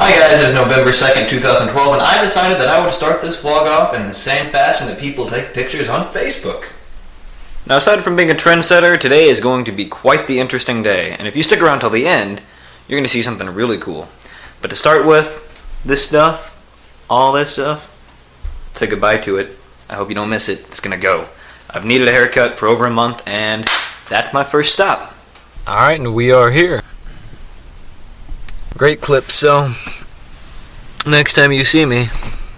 Hi guys, it's November 2nd, 2012, and I decided that I would start this vlog off in the same fashion that people take pictures on Facebook. Now, aside from being a trendsetter, today is going to be quite the interesting day, and if you stick around till the end, you're going to see something really cool. But to start with, this stuff, all this stuff, say goodbye to it. I hope you don't miss it. It's going to go. I've needed a haircut for over a month, and that's my first stop. Alright, and we are here. Great clip, so next time you see me,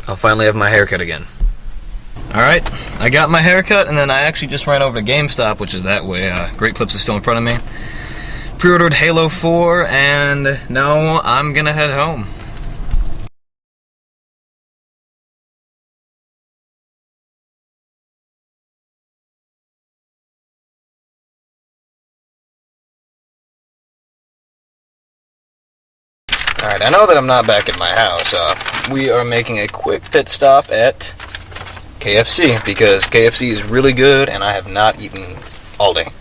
I'll finally have my haircut again. Alright, I got my haircut, and then I actually just ran over to GameStop, which is that way. Great Clips is still in front of me. Pre-ordered Halo 4, and now I'm gonna head home. Alright, I know that I'm not back at my house. We are making a quick pit stop at KFC, because KFC is really good and I have not eaten all day.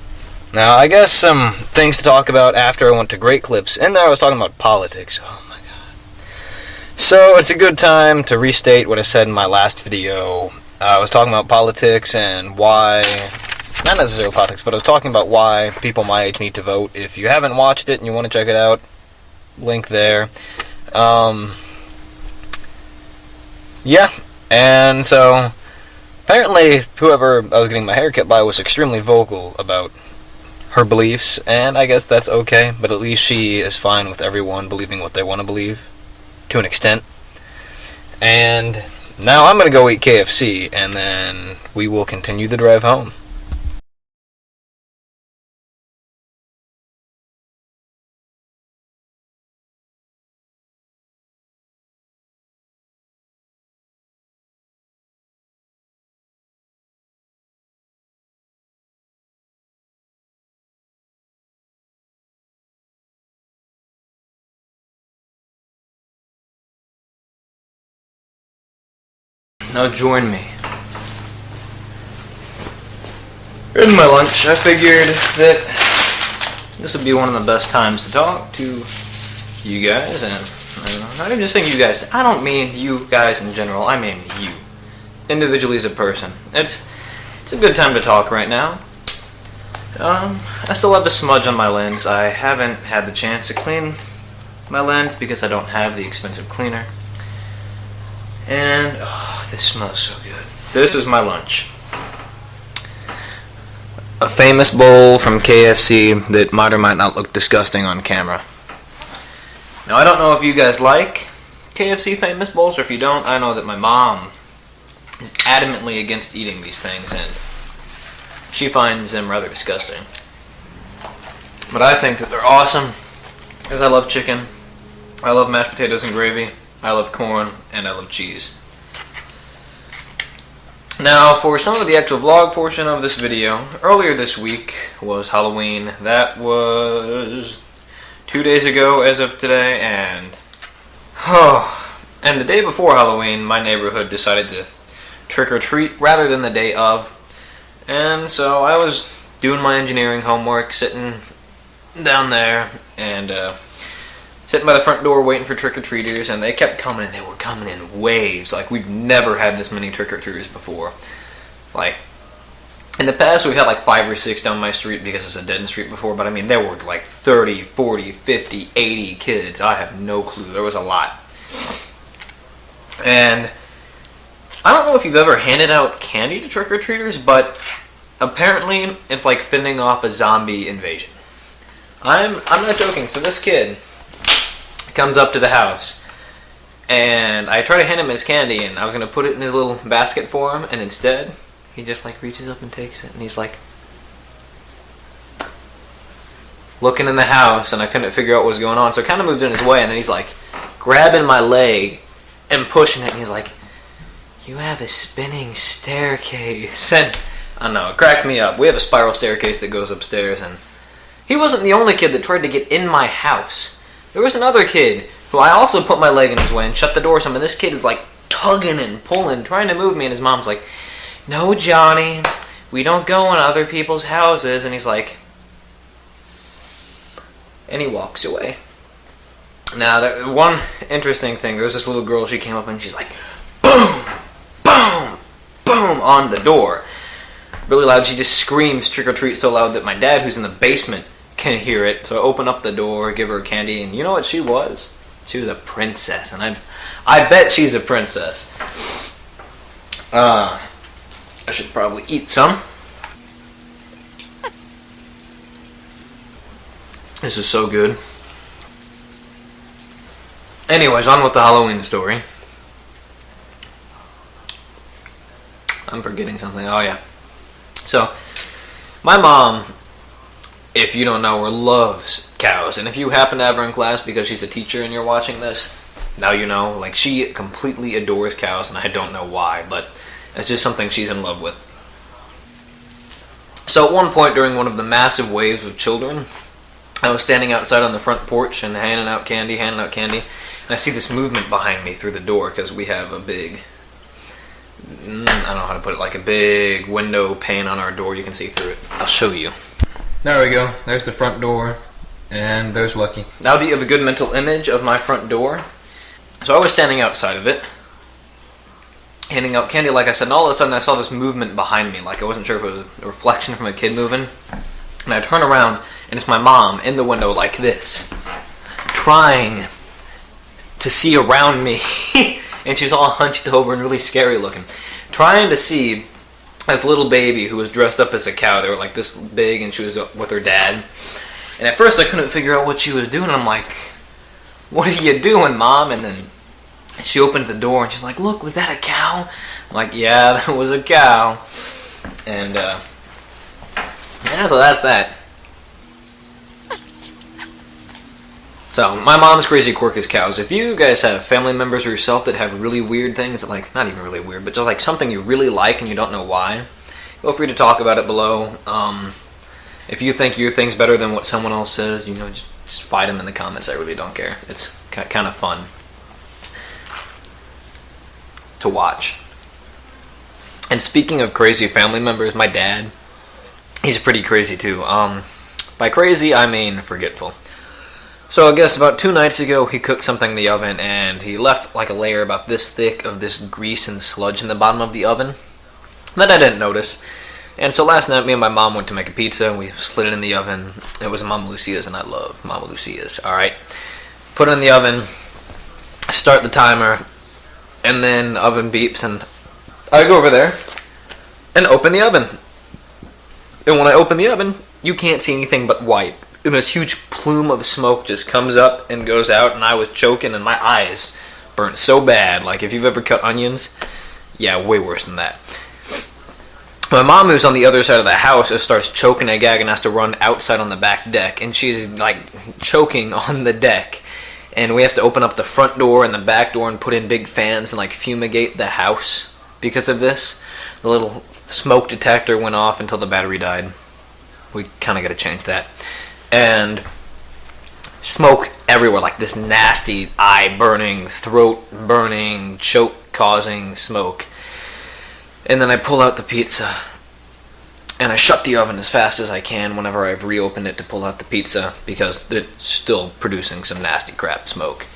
Now, I guess some things to talk about after I went to Great Clips. In there I was talking about politics. Oh my god. So, it's a good time to restate what I said in my last video. I was talking about politics and why, not necessarily politics, but I was talking about why people my age need to vote. If you haven't watched it and you want to check it out, link there. Yeah, and so apparently whoever I was getting my haircut by was extremely vocal about her beliefs, and I guess that's okay, but at least she is fine with everyone believing what they want to believe, to an extent. And now I'm gonna go eat KFC, and then we will continue the drive home. Now join me. In my lunch, I figured that this would be one of the best times to talk to you guys, and I don't just think you guys, I don't mean you guys in general, I mean you. Individually as a person. It's a good time to talk right now. I still have a smudge on my lens. I haven't had the chance to clean my lens because I don't have the expensive cleaner. And, oh, this smells so good. This is my lunch. A famous bowl from KFC that might or might not look disgusting on camera. Now, I don't know if you guys like KFC famous bowls, or if you don't, I know that my mom is adamantly against eating these things, and she finds them rather disgusting. But I think that they're awesome, because I love chicken, I love mashed potatoes and gravy, I love corn, and I love cheese. Now, for some of the actual vlog portion of this video, earlier this week was Halloween. That was 2 days ago as of today, and the day before Halloween, my neighborhood decided to trick-or-treat rather than the day of. And so I was doing my engineering homework, sitting down there, and sitting by the front door waiting for trick-or-treaters, and they kept coming, and they were coming in waves. Like, we've never had this many trick-or-treaters before. Like, in the past, we've had like 5 or 6 down my street because it's a dead street before, but I mean, there were like 30, 40, 50, 80 kids. I have no clue. There was a lot. And I don't know if you've ever handed out candy to trick-or-treaters, but apparently it's like fending off a zombie invasion. I'm not joking. So this kid comes up to the house, and I try to hand him his candy, and I was going to put it in his little basket for him, and instead, he just like reaches up and takes it, and he's like looking in the house, and I couldn't figure out what was going on, so I kind of moved in his way, and then he's like grabbing my leg and pushing it, and he's like, "You have a spinning staircase," and I don't know, it cracked me up. We have a spiral staircase that goes upstairs, and he wasn't the only kid that tried to get in my house. There was another kid who I also put my leg in his way and shut the door some, and this kid is like tugging and pulling, trying to move me, and his mom's like, "No, Johnny, we don't go in other people's houses," and he's like, and he walks away. Now, one interesting thing, there was this little girl, she came up and she's like, boom, boom, boom, on the door. Really loud. She just screams trick or treat so loud that my dad, who's in the basement, can hear it. So I open up the door, give her candy, and you know what she was? She was a princess, and I bet she's a princess. I should probably eat some. This is so good. Anyways, on with the Halloween story. I'm forgetting something. Oh, yeah. So, my mom, if you don't know her, loves cows. And if you happen to have her in class because she's a teacher and you're watching this, now you know. Like, she completely adores cows, and I don't know why, but it's just something she's in love with. So at one point during one of the massive waves of children, I was standing outside on the front porch and handing out candy, and I see this movement behind me through the door because we have a big, I don't know how to put it, like a big window pane on our door. You can see through it. I'll show you. There we go. There's the front door, and there's Lucky. Now that you have a good mental image of my front door, so I was standing outside of it, handing out candy, like I said, and all of a sudden I saw this movement behind me, like I wasn't sure if it was a reflection from a kid moving, and I turn around, and it's my mom in the window like this, trying to see around me, and she's all hunched over and really scary looking, trying to see this little baby who was dressed up as a cow. They were like this big, and she was with her dad, and at first I couldn't figure out what she was doing. I'm like, what are you doing, Mom? And then she opens the door and she's like, look, was that a cow? I'm like, yeah, that was a cow. And yeah, so that's that. So my mom's crazy quirk is cows. If you guys have family members or yourself that have really weird things, like not even really weird, but just like something you really like and you don't know why, feel free to talk about it below. If you think your thing's better than what someone else says, you know, just fight them in the comments. I really don't care. It's kind of fun to watch. And speaking of crazy family members, my dad, he's pretty crazy too. By crazy, I mean forgetful. So I guess about 2 nights ago, he cooked something in the oven, and he left like a layer about this thick of this grease and sludge in the bottom of the oven that I didn't notice. And so last night, me and my mom went to make a pizza, and we slid it in the oven. It was Mama Lucia's, and I love Mama Lucia's. Alright, put it in the oven, start the timer, and then the oven beeps, and I go over there and open the oven. And when I open the oven, you can't see anything but white. And this huge plume of smoke just comes up and goes out, and I was choking, and my eyes burnt so bad. Like, if you've ever cut onions, yeah, way worse than that. My mom, who's on the other side of the house, just starts choking and gagging, has to run outside on the back deck, and she's, like, choking on the deck. And we have to open up the front door and the back door and put in big fans and, like, fumigate the house because of this. The little smoke detector went off until the battery died. We kind of got to change that. And smoke everywhere, like this nasty eye-burning, throat-burning, choke-causing smoke. And then I pull out the pizza, and I shut the oven as fast as I can whenever I've reopened it to pull out the pizza, because it's still producing some nasty crap smoke.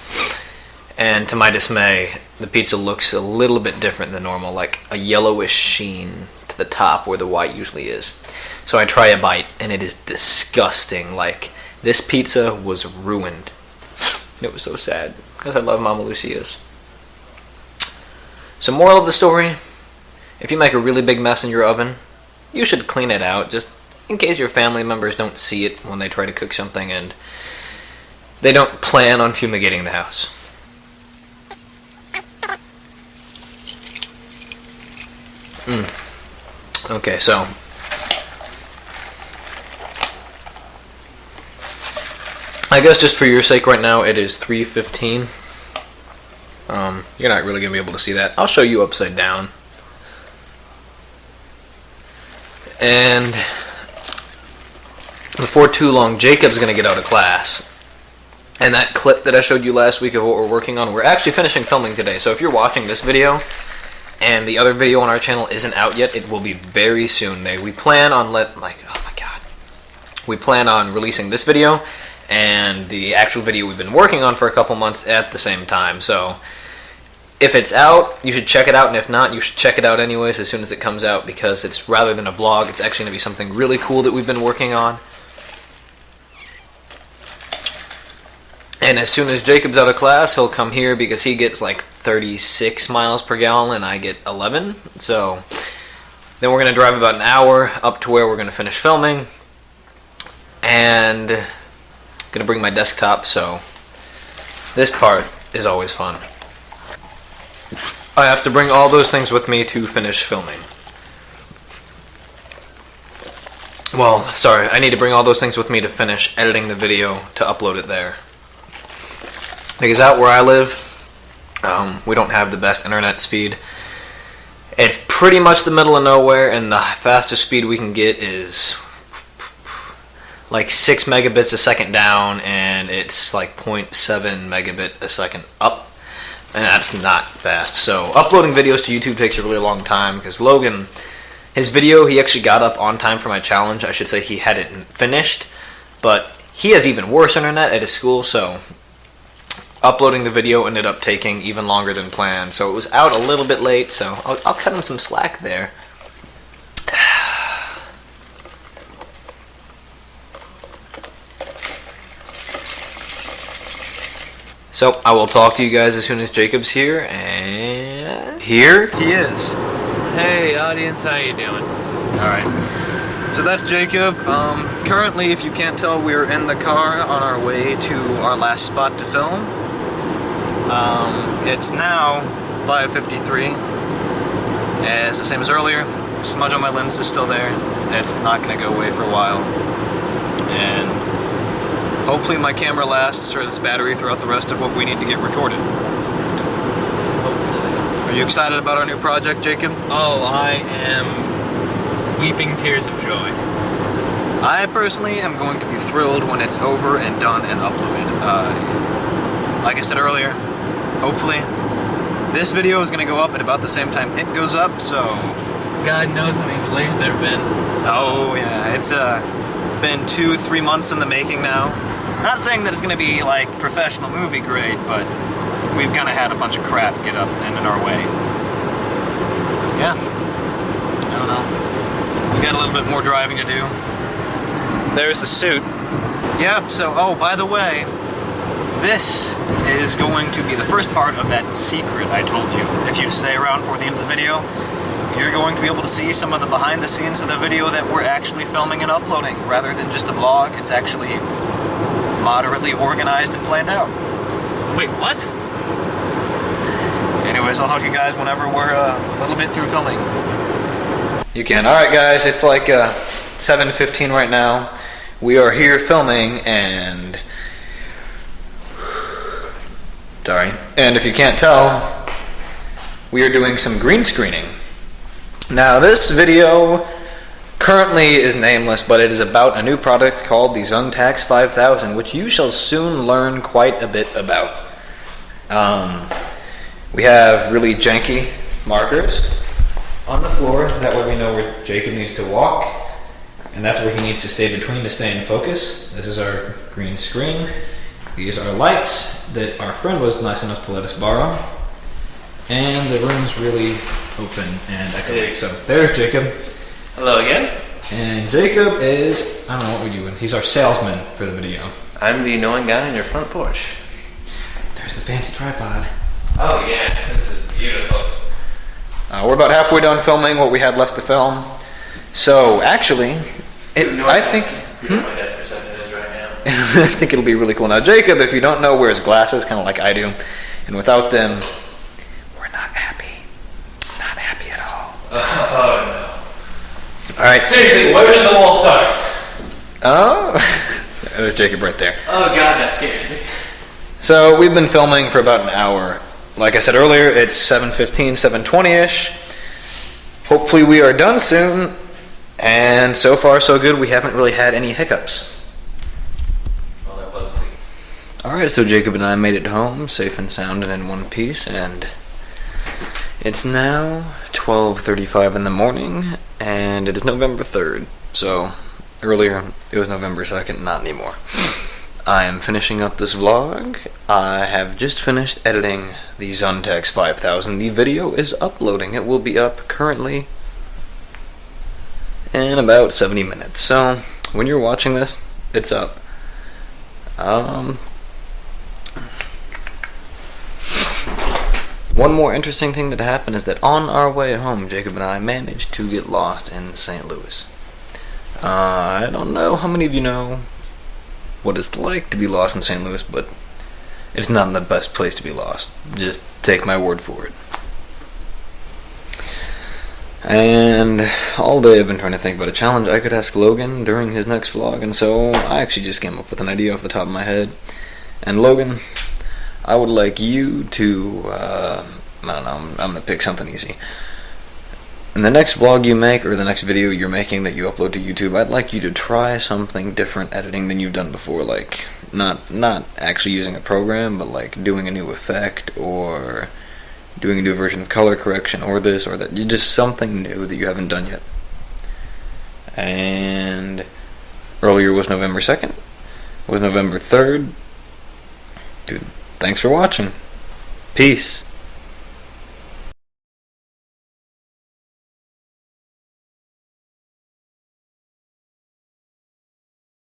And to my dismay, the pizza looks a little bit different than normal, like a yellowish sheen to the top where the white usually is. So I try a bite, and it is disgusting. Like, this pizza was ruined. It was so sad, because I love Mama Lucia's. So moral of the story, if you make a really big mess in your oven, you should clean it out, just in case your family members don't see it when they try to cook something, and they don't plan on fumigating the house. Okay, so I guess just for your sake right now, it is 3:15. You're not really going to be able to see that. I'll show you upside down. And before too long, Jacob's going to get out of class. And that clip that I showed you last week of what we're working on, we're actually finishing filming today. So if you're watching this video and the other video on our channel isn't out yet, it will be very soon. We plan on we plan on releasing this video and the actual video we've been working on for a couple months at the same time. So if it's out, you should check it out, and if not, you should check it out anyways as soon as it comes out, because it's, rather than a vlog, it's actually going to be something really cool that we've been working on. And as soon as Jacob's out of class, he'll come here because he gets like 36 miles per gallon and I get 11. So then we're going to drive about an hour up to where we're going to finish filming. And I'm going to bring my desktop, so this part is always fun. I have to bring all those things with me to finish filming. Well, sorry, I need to bring all those things with me to finish editing the video to upload it there. Because out where I live, we don't have the best internet speed. It's pretty much the middle of nowhere, and the fastest speed we can get is like 6 megabits a second down, and it's like 0.7 megabit a second up, and that's not fast. So uploading videos to YouTube takes a really long time, because Logan, his video, he actually got up on time for my challenge. I should say he had it finished, but he has even worse internet at his school, so uploading the video ended up taking even longer than planned. So it was out a little bit late, so I'll cut him some slack there. So I will talk to you guys as soon as Jacob's here, and here he is. Hey audience, how you doing? Alright, so that's Jacob. Currently, if you can't tell, we're in the car on our way to our last spot to film. It's now 5:53. It's the same as earlier. Smudge on my lens is still there. It's not going to go away for a while. And hopefully my camera lasts for this battery throughout the rest of what we need to get recorded. Hopefully. Are you excited about our new project, Jacob? Oh, I am weeping tears of joy. I personally am going to be thrilled when it's over and done and uploaded. Like I said earlier, hopefully this video is going to go up at about the same time it goes up, so God knows how many delays there have been. Oh yeah, it's been 2-3 months in the making now. Not saying that it's going to be like professional movie grade, but we've kind of had a bunch of crap get up and in our way. Yeah, I don't know. We got a little bit more driving to do. There's the suit. Yeah, so, oh, by the way, this is going to be the first part of that secret I told you. If you stay around for the end of the video, you're going to be able to see some of the behind the scenes of the video that we're actually filming and uploading. Rather than just a vlog, it's actually moderately organized and planned out. Wait, what? Anyways, I'll talk to you guys whenever we're a little bit through filming. You can. Alright guys, it's like 7:15 right now. We are here filming, and sorry. And if you can't tell, we are doing some green screening. Now this video currently is nameless, but it is about a new product called the Zuntax 5000, which you shall soon learn quite a bit about. We have really janky markers on the floor, that way we know where Jacob needs to walk, and that's where he needs to stay between to stay in focus. This is our green screen. These are lights that our friend was nice enough to let us borrow. And the room's really open and echoey. So there's Jacob. Hello again. And Jacob is, I don't know what we're doing. He's our salesman for the video. I'm the annoying guy on your front porch. There's the fancy tripod. Oh yeah, this is beautiful. We're about halfway done filming what we had left to film. So actually, I think My death perception is right now. I think it'll be really cool. Now Jacob, if you don't know, wears glasses, kind of like I do, and without them, we're not happy. Not happy at all. Oh All right. Seriously, where does the wall start? Oh, there's Jacob right there. Oh God, that scares me. So we've been filming for about an hour. Like I said earlier, it's 7:15, 7:20-ish. Hopefully we are done soon. And so far so good, we haven't really had any hiccups. Well, that was the... Alright, so Jacob and I made it home, safe and sound and in one piece, and it's now 12:35 in the morning, and it is November 3rd. So earlier it was November 2nd, not anymore. I am finishing up this vlog. I have just finished editing the Zuntax 5000. The video is uploading. It will be up currently in about 70 minutes. So, when you're watching this, it's up. One more interesting thing that happened is that on our way home, Jacob and I managed to get lost in St. Louis. I don't know how many of you know what it's like to be lost in St. Louis, but it's not the best place to be lost. Just take my word for it. And all day I've been trying to think about a challenge I could ask Logan during his next vlog, and so I actually just came up with an idea off the top of my head. And Logan, I would like you to, I don't know, I'm going to pick something easy. In the next vlog you make, or the next video you're making that you upload to YouTube, I'd like you to try something different editing than you've done before, like, not actually using a program, but like doing a new effect, or doing a new version of color correction, or this, or that. Just something new that you haven't done yet. And earlier was November 2nd, was November 3rd. Dude, thanks for watching. Peace.